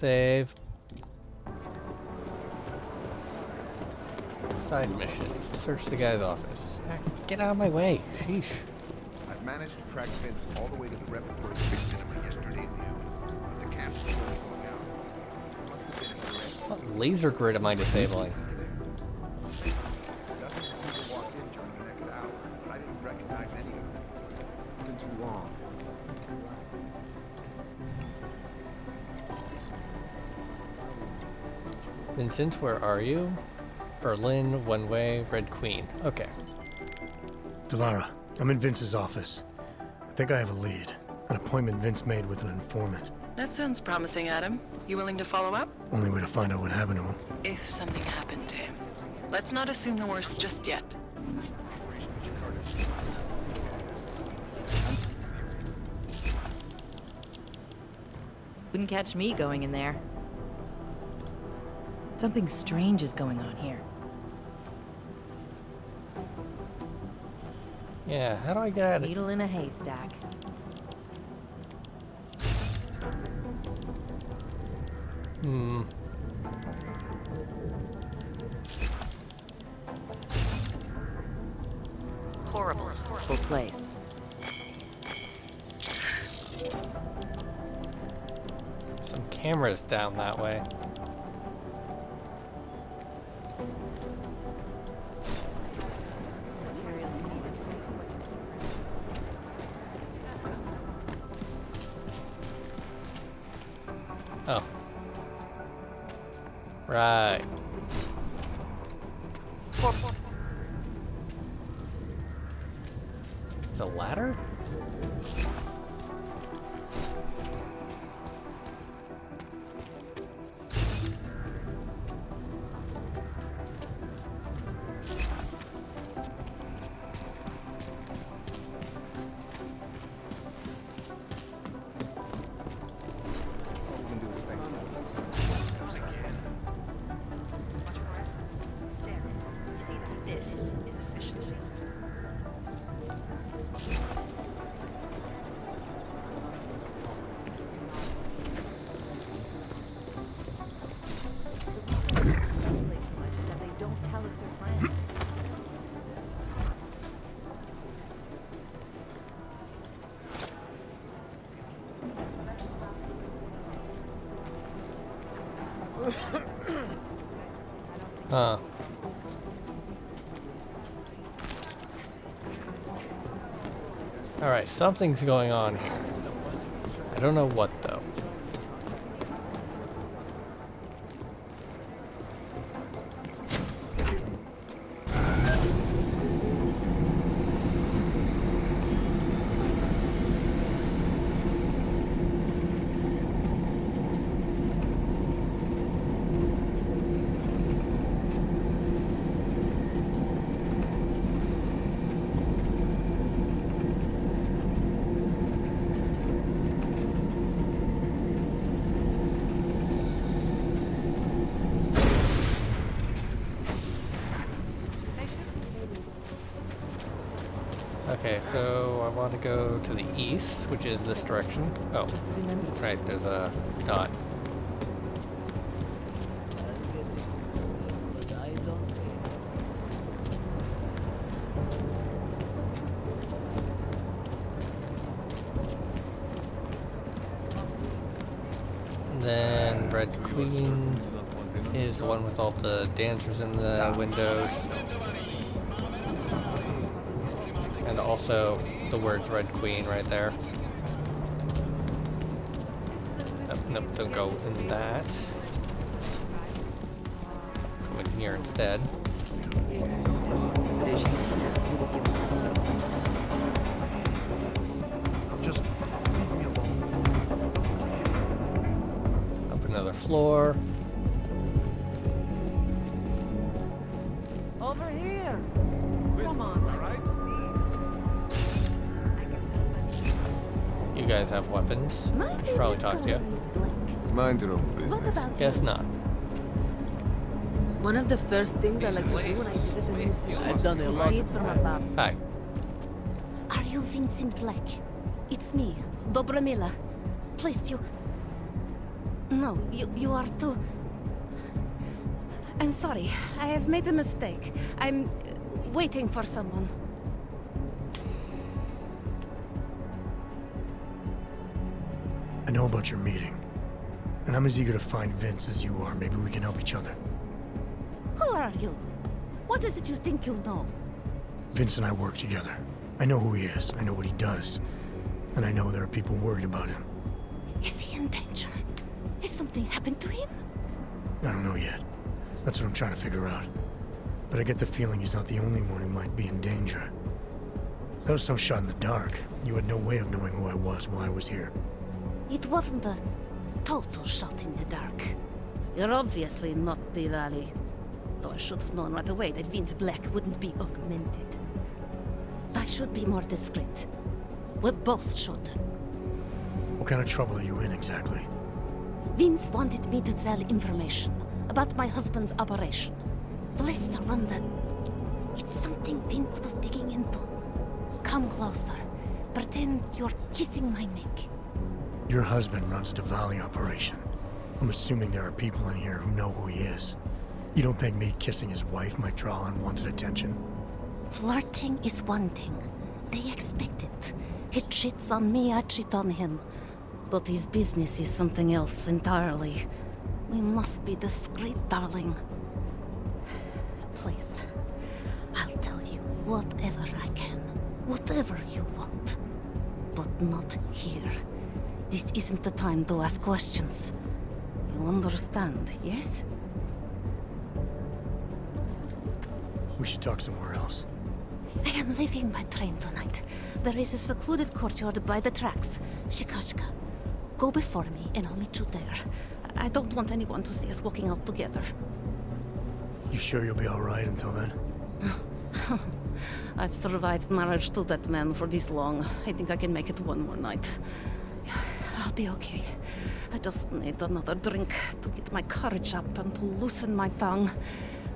Save. Side mission. Search the guy's office. Get out of my way. Sheesh. I've managed to track Vince all the way to the repertory fixed cinema yesterday at noon. But the camp's still going out. What laser grid am I disabling? Dozens of people walked in during the next hour, but I didn't recognize any of them. It's been too long. Vincent, where are you? Berlin, one way, Red Queen. Okay. Delara, I'm in Vince's office. I think I have a lead. An appointment Vince made with an informant. That sounds promising, Adam. You willing to follow up? Only way to find out what happened to him. If something happened to him. Let's not assume the worst just yet. Wouldn't catch me going in there. Something strange is going on here. Yeah, how do I get out of it? Needle in a haystack. Horrible place. Some cameras down that way. Oh. Right. Is a ladder? Huh. Alright, something's going on here. I don't know what though. Okay, so I want to go to the east, which is this direction. Oh, right, there's a dot. And then Red Queen is the one with all the dancers in the windows. And also the words Red Queen right there. Nope, don't go in that. Go in here instead. Just leave me alone. Up another floor. Over here! Come on. All right? You guys have weapons. I should probably talk to you. Mind your own business. Guess not. One of the first things I like to do when I visit a new city. I've done a lot for my pop. Hi. Are you Vincent Black? It's me, Dobromila. Pleased you. No, you are too... I'm sorry. I have made a mistake. I'm waiting for someone. I know about your meeting. And I'm as eager to find Vince as you are. Maybe we can help each other. Who are you? What is it you think you know? Vince and I work together. I know who he is. I know what he does. And I know there are people worried about him. Is he in danger? Has something happened to him? I don't know yet. That's what I'm trying to figure out. But I get the feeling he's not the only one who might be in danger. That was some shot in the dark. You had no way of knowing who I was while I was here. It wasn't a total shot in the dark. You're obviously not the Valley. Though I should have known right away that Vince Black wouldn't be augmented. I should be more discreet. We both should. What kind of trouble are you in exactly? Vince wanted me to tell information about my husband's operation. Vlista runs a... It's something Vince was digging into. Come closer. Pretend you're kissing my neck. Your husband runs a Diwali operation. I'm assuming there are people in here who know who he is. You don't think me kissing his wife might draw unwanted attention? Flirting is one thing. They expect it. He cheats on me, I cheat on him. But his business is something else entirely. We must be discreet, darling. Please, I'll tell you whatever I can. Whatever you want. But not here. This isn't the time to ask questions. You understand, yes? We should talk somewhere else. I am leaving by train tonight. There is a secluded courtyard by the tracks. Shikashka. Go before me and I'll meet you there. I don't want anyone to see us walking out together. You sure you'll be alright until then? I've survived marriage to that man for this long. I think I can make it one more night. I'll be okay. I just need another drink to get my courage up and to loosen my tongue.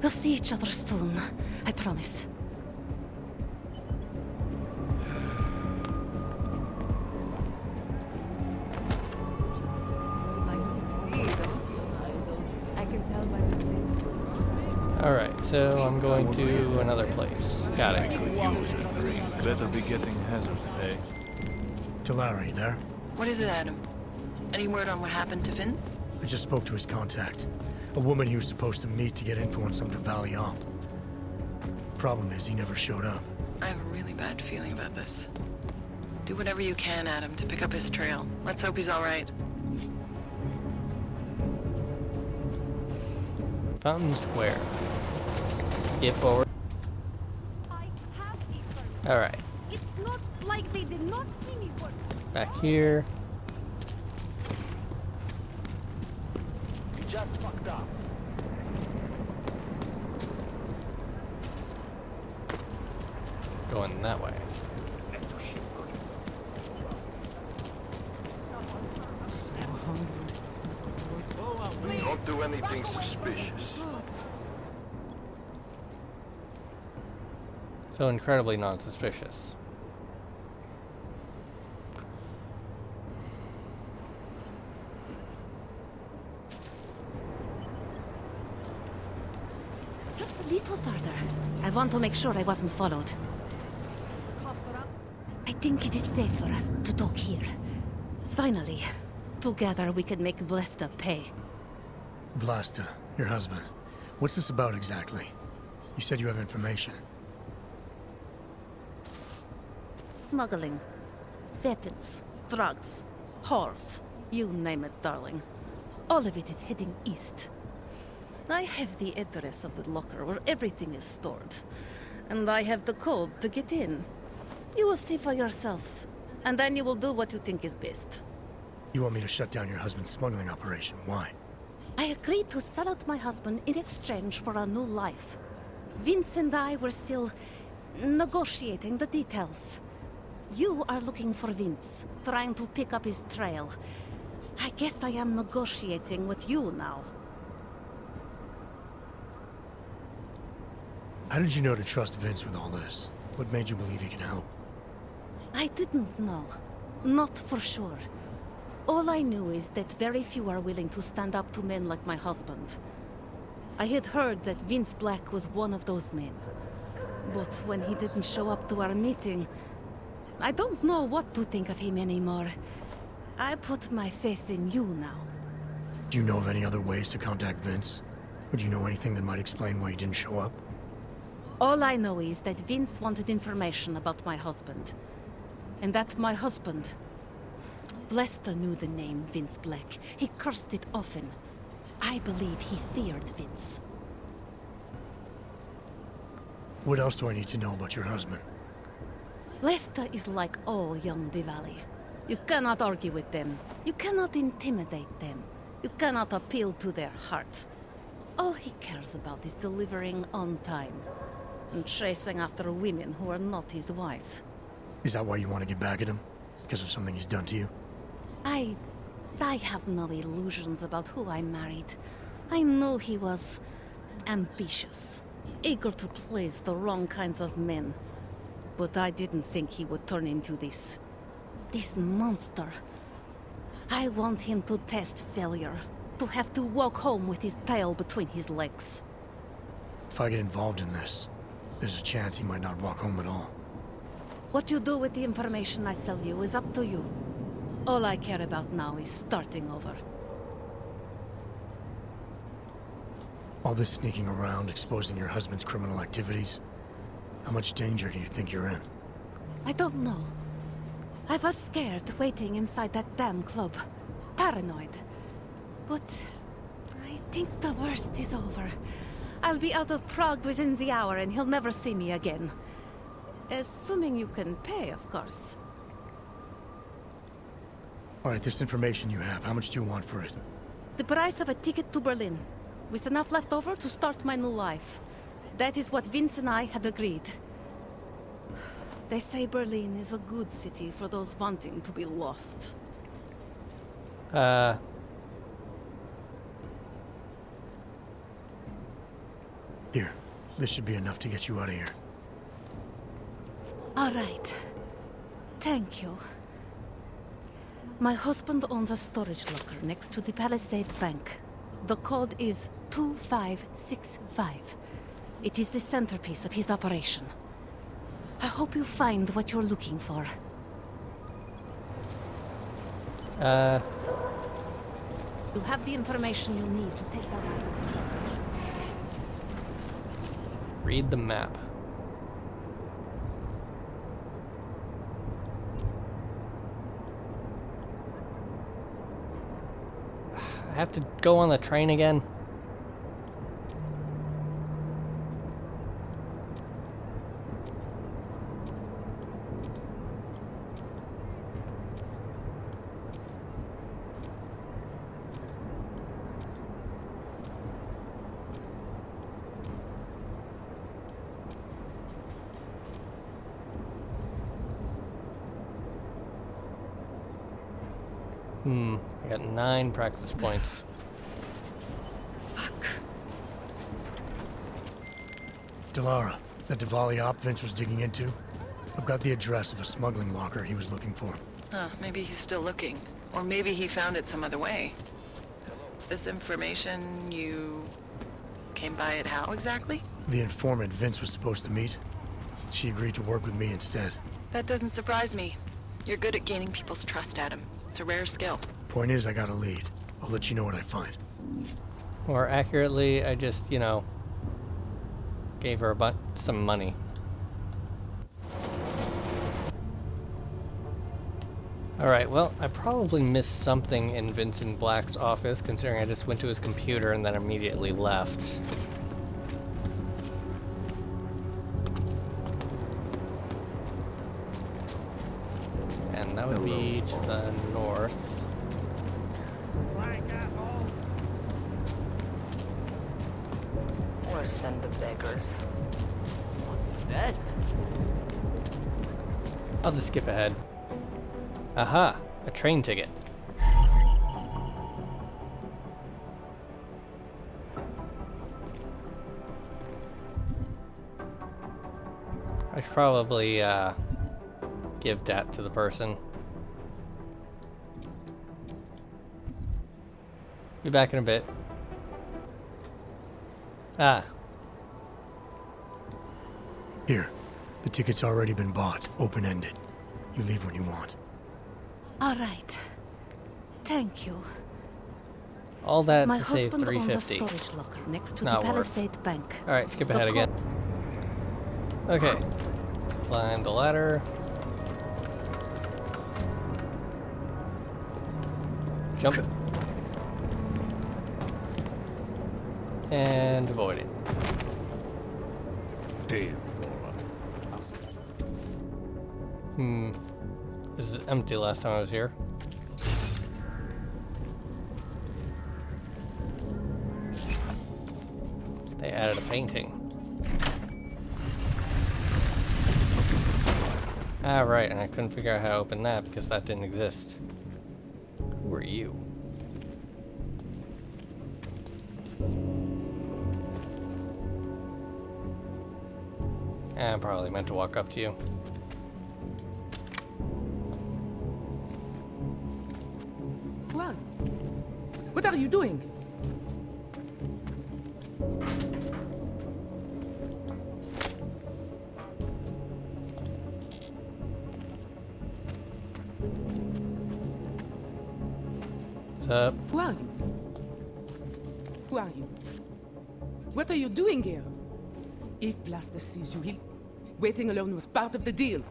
We'll see each other soon. I promise. Alright, so I'm going to another place. Got it. Better be getting hazard, eh? Talari, there? What is it, Adam? Any word on what happened to Vince? I just spoke to his contact. A woman he was supposed to meet to get info on some Diwali op. Problem is, he never showed up. I have a really bad feeling about this. Do whatever you can, Adam, to pick up his trail. Let's hope he's all right. Fountain Square. Let's get forward. Alright. It's not like they did not see me for... Back here. You just fucked up. Going that way. Don't do anything suspicious. So incredibly non-suspicious. Just a little further. I want to make sure I wasn't followed. I think it is safe for us to talk here. Finally, together we can make Vlesta pay. Vlasta, your husband. What's this about exactly? You said you have information. Smuggling. Weapons. Drugs. Whores. You name it, darling. All of it is heading east. I have the address of the locker where everything is stored. And I have the code to get in. You will see for yourself. And then you will do what you think is best. You want me to shut down your husband's smuggling operation? Why? I agreed to sell out my husband in exchange for a new life. Vince and I were still negotiating the details. You are looking for Vince, trying to pick up his trail. I guess I am negotiating with you now. How did you know to trust Vince with all this? What made you believe he can help? I didn't know. Not for sure. All I knew is that very few are willing to stand up to men like my husband. I had heard that Vince Black was one of those men. But when he didn't show up to our meeting, I don't know what to think of him anymore. I put my faith in you now. Do you know of any other ways to contact Vince? Would you know anything that might explain why he didn't show up? All I know is that Vince wanted information about my husband. And that my husband... Lester knew the name Vince Black. He cursed it often. I believe he feared Vince. What else do I need to know about your husband? Lester is like all young Diwali. You cannot argue with them. You cannot intimidate them. You cannot appeal to their heart. All he cares about is delivering on time. And chasing after women who are not his wife. Is that why you want to get back at him? Because of something he's done to you? I have no illusions about who I married. I know he was ambitious, eager to please the wrong kinds of men. But I didn't think he would turn into this monster. I want him to test failure, to have to walk home with his tail between his legs. If I get involved in this, there's a chance he might not walk home at all. What you do with the information I sell you is up to you. All I care about now is starting over. All this sneaking around, exposing your husband's criminal activities. How much danger do you think you're in? I don't know. I was scared waiting inside that damn club. Paranoid. But I think the worst is over. I'll be out of Prague within the hour and he'll never see me again. Assuming you can pay, of course. Alright, this information you have, how much do you want for it? The price of a ticket to Berlin, with enough left over to start my new life. That is what Vince and I had agreed. They say Berlin is a good city for those wanting to be lost. Here, this should be enough to get you out of here. All right. Thank you. My husband owns a storage locker next to the Palisade Bank. The code is 2565. It is the centerpiece of his operation. I hope you find what you're looking for. You have the information you need to take that out. Read the map. I have to go on the train again. I got 9 practice points. Delara, that Diwali op Vince was digging into? I've got the address of a smuggling locker he was looking for. Huh, maybe he's still looking. Or maybe he found it some other way. This information, you came by it how exactly? The informant Vince was supposed to meet, she agreed to work with me instead. That doesn't surprise me. You're good at gaining people's trust, Adam. It's a rare skill. Point is, I got a lead. I'll let you know what I find. More accurately, I just, you know, gave her some money. Alright, well, I probably missed something in Vincent Black's office, considering I just went to his computer and then immediately left. And that would be to the north. Worse than the beggars. That? I'll just skip ahead. Aha! A train ticket. I should probably give that to the person. Be back in a bit. Ah, Here. The ticket's already been bought. Open-ended. You leave when you want. All right. Thank you. all that My to save husband owns a 350. storage locker next to Not the worth. Palisade Bank. Alright, skip The ahead co- again. Okay. Climb the ladder. Jump. And avoid it. This is empty last time I was here. They added a painting. Ah, right, and I couldn't figure out how to open that because that didn't exist. Who are you? I probably meant to walk up to you. Well, what are you doing? What's up? Who are you? Who are you? What are you doing here? If Blaster sees you, he'll... Waiting alone was part of the deal.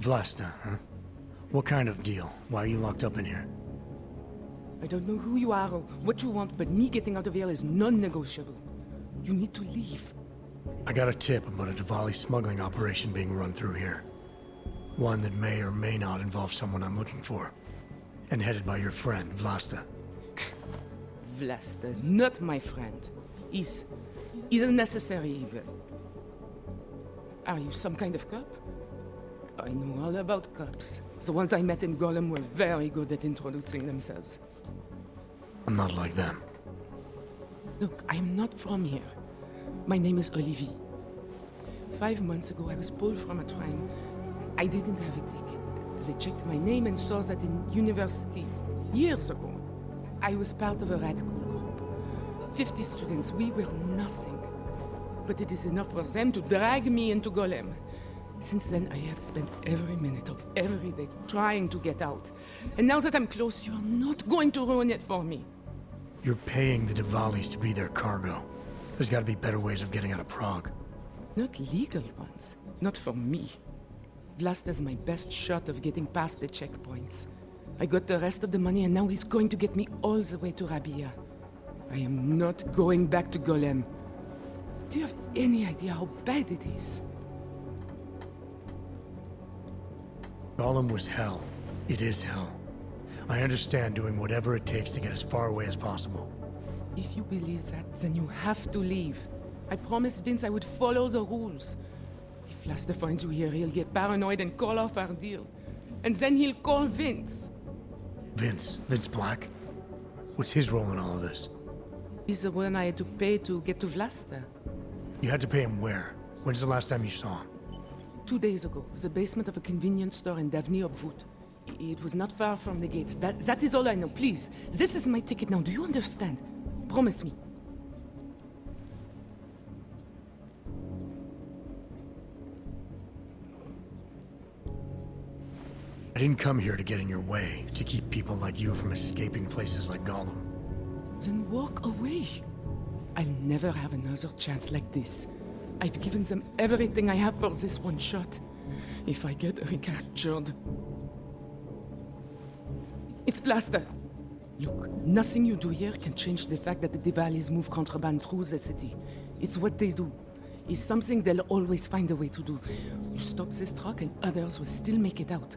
Vlasta, huh? What kind of deal? Why are you locked up in here? I don't know who you are or what you want, but me getting out of here is non-negotiable. You need to leave. I got a tip about a Diwali smuggling operation being run through here. One that may or may not involve someone I'm looking for. And headed by your friend, Vlasta. Vlaster's not my friend. He's a necessary evil. Are you some kind of cop? I know all about cops. The ones I met in Golem were very good at introducing themselves. I'm not like them. Look, I'm not from here. My name is Olivier. 5 months ago, I was pulled from a train. I didn't have a ticket. They checked my name and saw that in university, years ago. I was part of a radical group. 50 students, we were nothing. But it is enough for them to drag me into Golem. Since then, I have spent every minute of every day trying to get out. And now that I'm close, you are not going to ruin it for me. You're paying the Diwalis to be their cargo. There's gotta be better ways of getting out of Prague. Not legal ones. Not for me. Vlasta's my best shot of getting past the checkpoints. I got the rest of the money and now he's going to get me all the way to Rabia. I am not going back to Golem. Do you have any idea how bad it is? Golem was hell. It is hell. I understand doing whatever it takes to get as far away as possible. If you believe that, then you have to leave. I promised Vince I would follow the rules. If Vlasta finds you here, he'll get paranoid and call off our deal. And then he'll call Vince. Vince Black? What's his role in all of this? He's the one I had to pay to get to Vlasta. You had to pay him where? When's the last time you saw him? 2 days ago, the basement of a convenience store in Davni Obvut. It was not far from the gates. That is all I know. Please, this is my ticket now. Do you understand? Promise me. I didn't come here to get in your way, to keep people like you from escaping places like Gollum. Then walk away. I'll never have another chance like this. I've given them everything I have for this one shot. If I get recaptured... It's Blaster! Look, nothing you do here can change the fact that the Diwalis move contraband through the city. It's what they do. It's something they'll always find a way to do. You stop this truck and others will still make it out.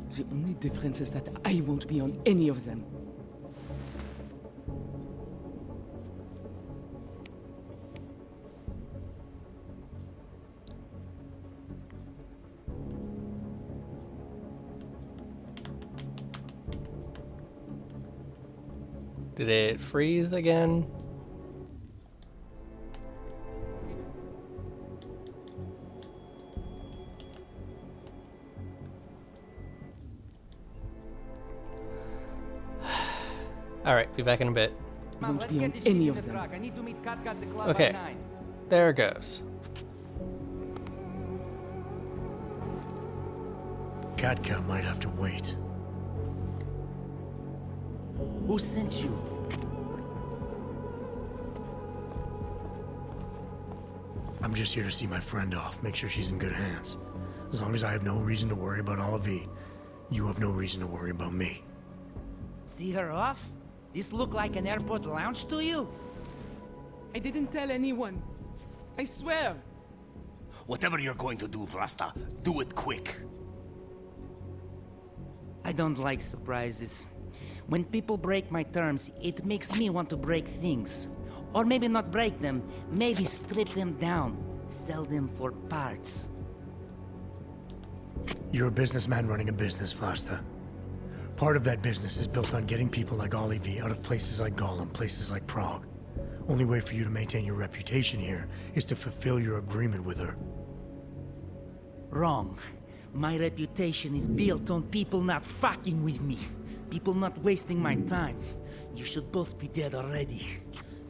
The only difference is that I won't be on any of them. Did it freeze again? Alright, be back in a bit. Won't be on any of them. Okay, there it goes. Katka might have to wait. Who sent you? I'm just here to see my friend off, make sure she's in good hands. As long as I have no reason to worry about Olive, you have no reason to worry about me. See her off? This look like an airport lounge to you? I didn't tell anyone. I swear. Whatever you're going to do, Vlasta, do it quick. I don't like surprises. When people break my terms, it makes me want to break things. Or maybe not break them, maybe strip them down. Sell them for parts. You're a businessman running a business, Vlasta. Part of that business is built on getting people like Olive out of places like Gollum, places like Prague. Only way for you to maintain your reputation here is to fulfill your agreement with her. Wrong. My reputation is built on people not fucking with me. People not wasting my time. You should both be dead already.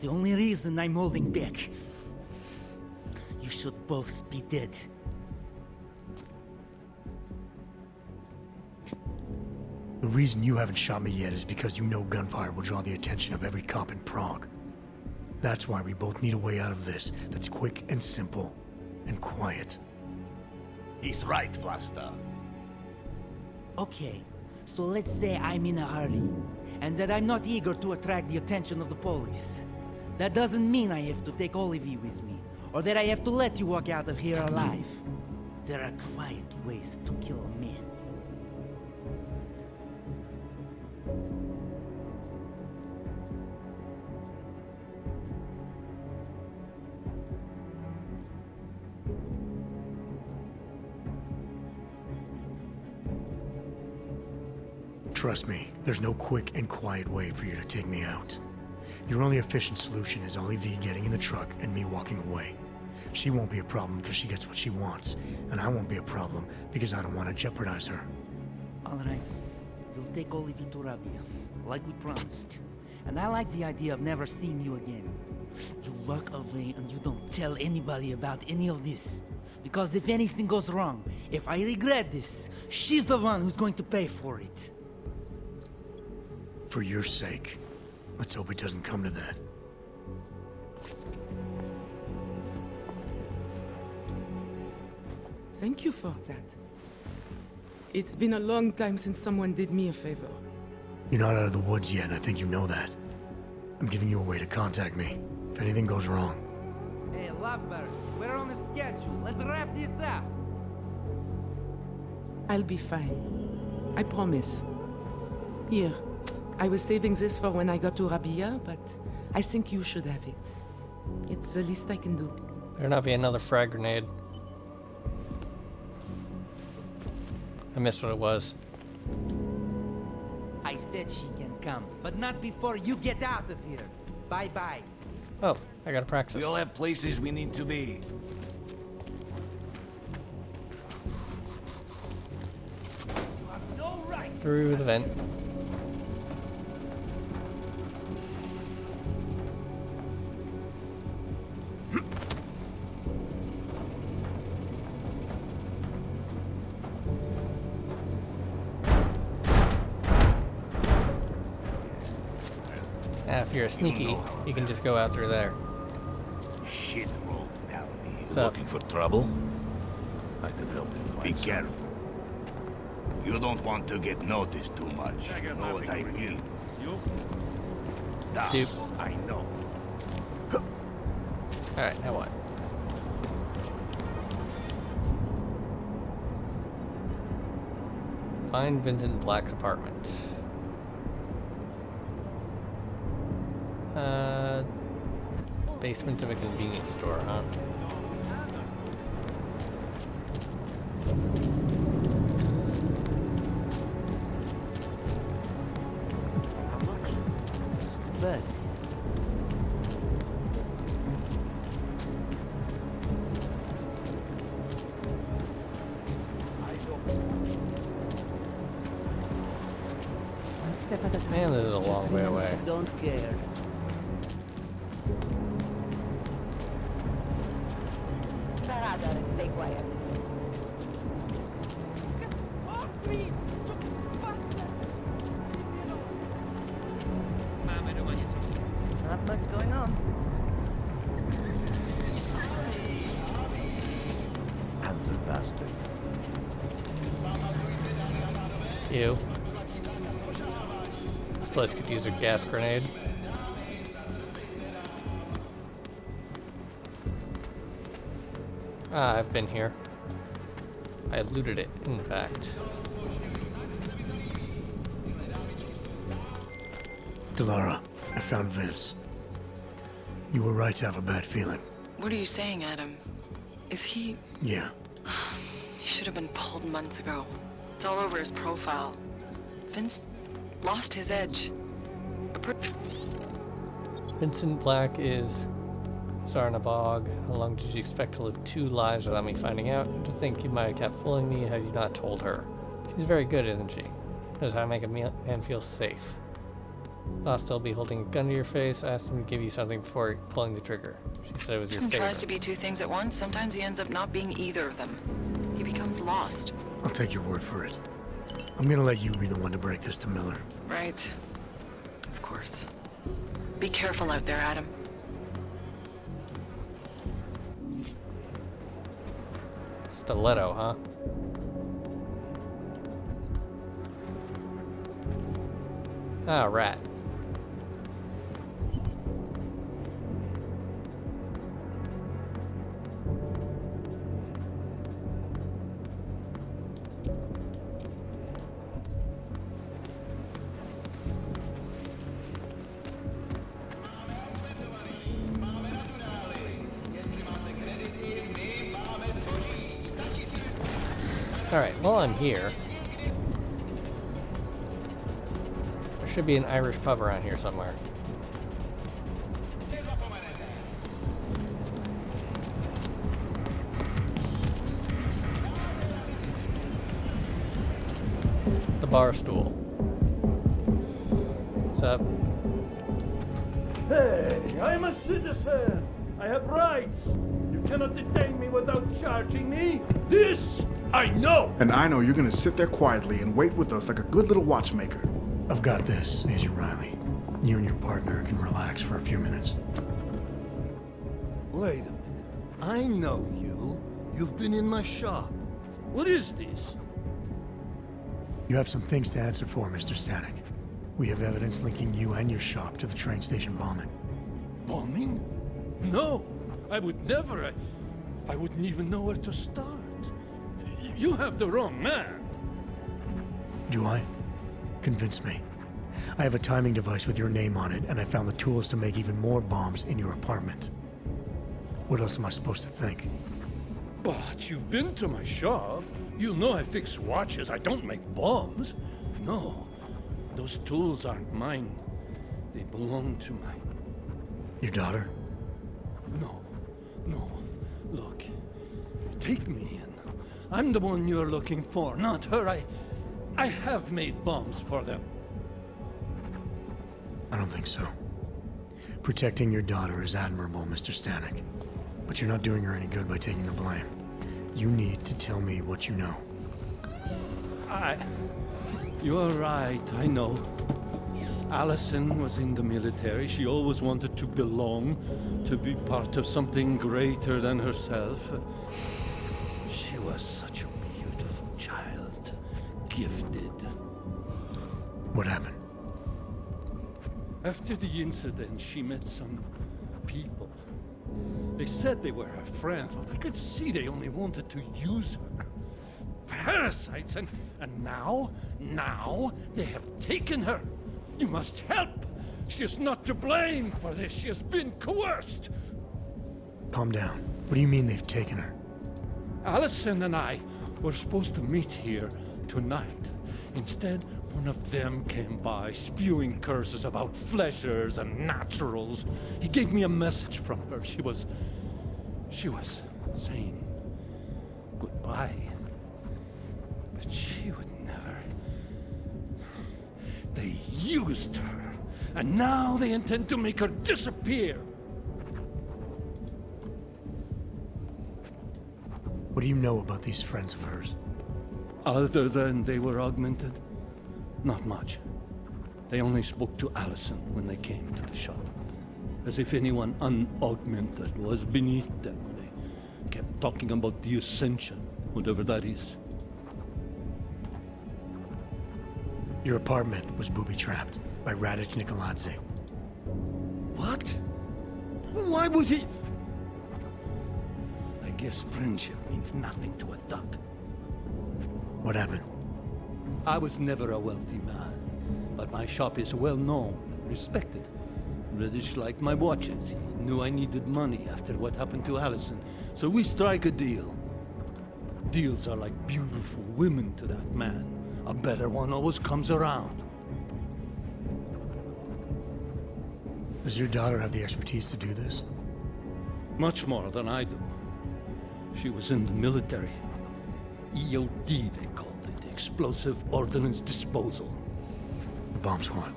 The only reason I'm holding back. You should both be dead. The reason you haven't shot me yet is because you know gunfire will draw the attention of every cop in Prague. That's why we both need a way out of this that's quick and simple and quiet. He's right, Vlasta. Okay, so let's say I'm in a hurry, and that I'm not eager to attract the attention of the police. That doesn't mean I have to take Olivie with me, or that I have to let you walk out of here alive. There are quiet ways to kill a man. Trust me, there's no quick and quiet way for you to take me out. Your only efficient solution is Olive getting in the truck and me walking away. She won't be a problem because she gets what she wants, and I won't be a problem because I don't want to jeopardize her. All right, we'll take Olivie to Rabia, like we promised. And I like the idea of never seeing you again. You walk away and you don't tell anybody about any of this. Because if anything goes wrong, if I regret this, she's the one who's going to pay for it. For your sake, let's hope it doesn't come to that. Thank you for that. It's been a long time since someone did me a favor. You're not out of the woods yet, and I think you know that. I'm giving you a way to contact me, if anything goes wrong. Hey, Lovebird, we're on a schedule. Let's wrap this up. I'll be fine. I promise. Here, I was saving this for when I got to Rabia, but I think you should have it. It's the least I can do. Better not be another frag grenade. I missed what it was. I said she can come, but not before you get out of here. Bye-bye. Oh, I gotta practice. We all have places we need to be. Through the vent. If you're a sneaky, you can just go out through there. Shit rolled down me. So, Looking for trouble? I can help you find Be some. careful. You don't want to get noticed too much. You know what I mean? You? Ah, Dude. I know. alright, now what? Find Vincent Black's apartment. Basement of a convenience store, huh? But Step at a time. Man, this is a long way away. Don't care. Stay quiet. Not much going on. Panzer bastard. Ew. This place could use a gas grenade. Ah, I've been here. I looted it, in fact. Delara, I found Vince. You were right to have a bad feeling. What are you saying, Adam? Is he... Yeah. He should have been pulled months ago. It's all over his profile. Vince lost his edge. Vincent Black is Zarnabog. How long did you expect to live 2 lives without me finding out? To think you might have kept fooling me had you not told her. She's very good, isn't she? Knows how to make a man feel safe. I'll still be holding a gun to your face. I asked him to give you something before pulling the trigger. She said it was your Person favorite. tries to be 2 things at once. Sometimes he ends up not being either of them. He becomes lost. I'll take your word for it. I'm gonna let you be the one to break this to Miller. Right. Of course. Be careful out there, Adam. Stiletto, huh? Ah, rat. Alright, while I'm here, there should be an Irish pub around here somewhere. The bar stool. What's up? Hey, I'm a citizen. I have rights. You cannot detain me without charging me. This I know. And I know you're gonna sit there quietly and wait with us like a good little watchmaker. I've got this, Agent Riley. You and your partner can relax for a few minutes. Wait a minute. I know you. You've been in my shop. What is this? You have some things to answer for, Mr. Stanek. We have evidence linking you and your shop to the train station bombing. Bombing? No, I would never. I wouldn't even know where to start. You have the wrong man. Do I? Convince me. I have a timing device with your name on it, and I found the tools to make even more bombs in your apartment. What else am I supposed to think? But you've been to my shop. You know I fix watches. I don't make bombs. No, those tools aren't mine. They belong to my... Your daughter? No. Look, take me in. I'm the one you're looking for, not her. I have made bombs for them. I don't think so. Protecting your daughter is admirable, Mr. Stanek. But you're not doing her any good by taking the blame. You need to tell me what you know. You're right, I know. Allison was in the military. She always wanted to belong, to be part of something greater than herself. She was such a beautiful child, gifted. What happened? After the incident, she met some people. They said they were her friends, but I could see they only wanted to use her. Parasites, and now they have taken her. You must help. She is not to blame for this. She has been coerced. Calm down. What do you mean they've taken her? Allison and I were supposed to meet here tonight. Instead, one of them came by, spewing curses about fleshers and naturals. He gave me a message from her. She was saying goodbye. But she would never. They used her, and now they intend to make her disappear. What do you know about these friends of hers? Other than they were augmented? Not much. They only spoke to Allison when they came to the shop. As if anyone unaugmented was beneath them. They kept talking about the Ascension, whatever that is. Your apartment was booby-trapped by Radic Nikoladze. What? Why would he? I guess friendship means nothing to a thug. What happened? I was never a wealthy man, but my shop is well known, respected. Radic liked my watches. He knew I needed money after what happened to Allison, so we strike a deal. Deals are like beautiful women to that man. A better one always comes around. Does your daughter have the expertise to do this? Much more than I do. She was in the military. EOD, they called it. Explosive Ordnance Disposal. The bomb squad?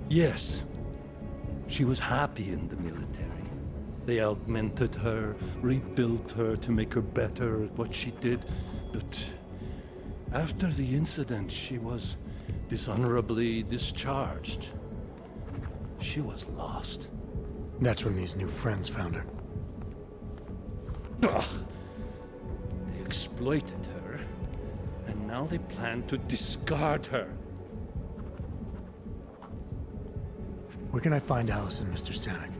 Yes. She was happy in the military. They augmented her, rebuilt her to make her better at what she did. But after the incident, she was dishonorably discharged. She was lost. That's when these new friends found her. Ugh. They exploited her, and now they plan to discard her. Where can I find Allison, Mr. Stanek?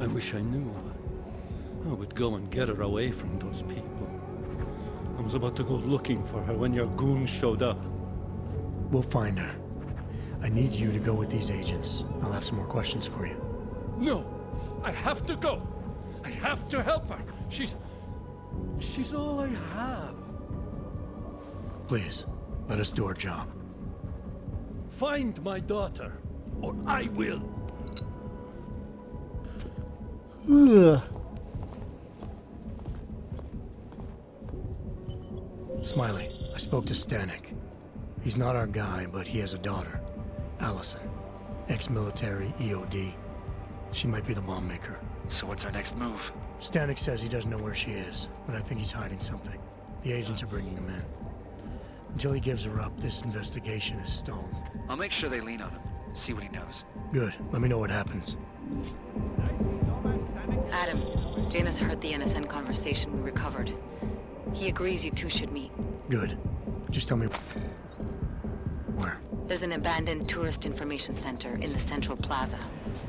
I wish I knew. I would go and get her away from those people. I was about to go looking for her when your goons showed up. We'll find her. I need you to go with these agents. I'll have some more questions for you. No! I have to go! I have to help her! She's all I have. Please, let us do our job. Find my daughter, or I will! Smiley, I spoke to Stanek. He's not our guy, but he has a daughter, Allison. Ex-military, EOD. She might be the bomb maker. So what's our next move? Stanek says he doesn't know where she is, but I think he's hiding something. The agents are bringing him in. Until he gives her up, this investigation is stalled. I'll make sure they lean on him. See what he knows. Good. Let me know what happens. Adam, Janus heard the NSN conversation we recovered. He agrees you two should meet. Good. Just tell me where. There's an abandoned tourist information center in the central plaza.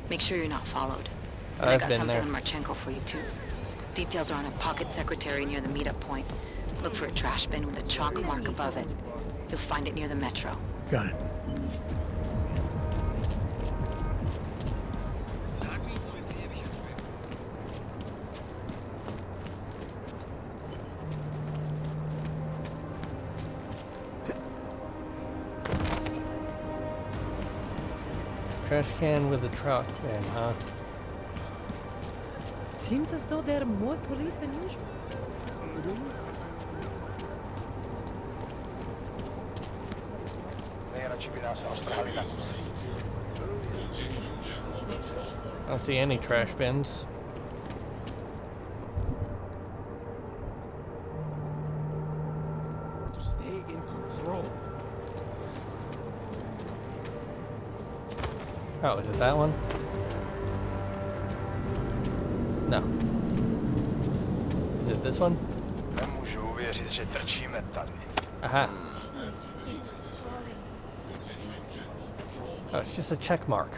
Make sure you're not followed. And I got something on Marchenko for you too. Details are on a pocket secretary near the meetup point. Look for a trash bin with a chalk mark above it. You'll find it near the metro. Got it. Trash can with a truck bin, huh? Seems as though there are more police than usual. I don't see any trash bins. Stay in control. Oh, is it that one? No. Is it this one? Aha. Oh, it's just a check mark.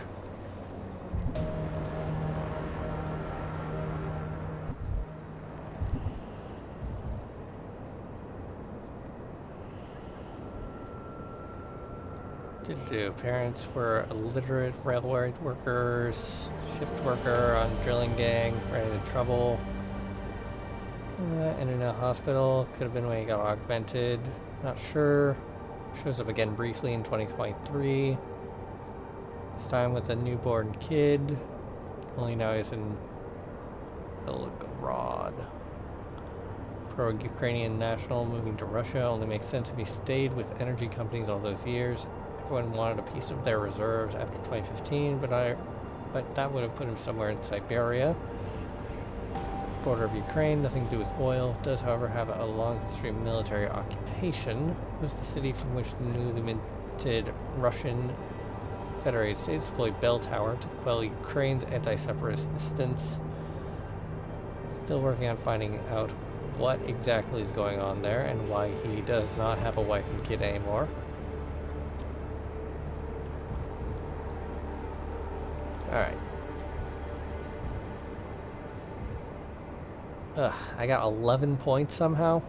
Parents were illiterate railroad workers, shift worker on drilling gang, ran into trouble. Ended in a hospital. Could have been when he got augmented. Not sure. Shows up again briefly in 2023. This time with a newborn kid. Only now he's in Belgorod. Pro-Ukrainian national moving to Russia only makes sense if he stayed with energy companies all those years. Everyone wanted a piece of their reserves after 2015, but that would have put him somewhere in Siberia. border of Ukraine, nothing to do with oil. Does, however, have a long history of military occupation. Was the city from which the newly minted Russian Federated States deployed bell tower to quell Ukraine's anti-separatist dissidents. Still working on finding out what exactly is going on there and why he does not have a wife and kid anymore. Alright. Ugh, I got 11 points somehow?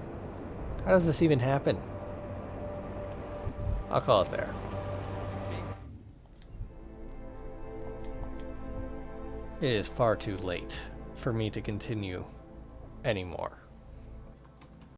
How does this even happen? I'll call it there. It is far too late for me to continue anymore.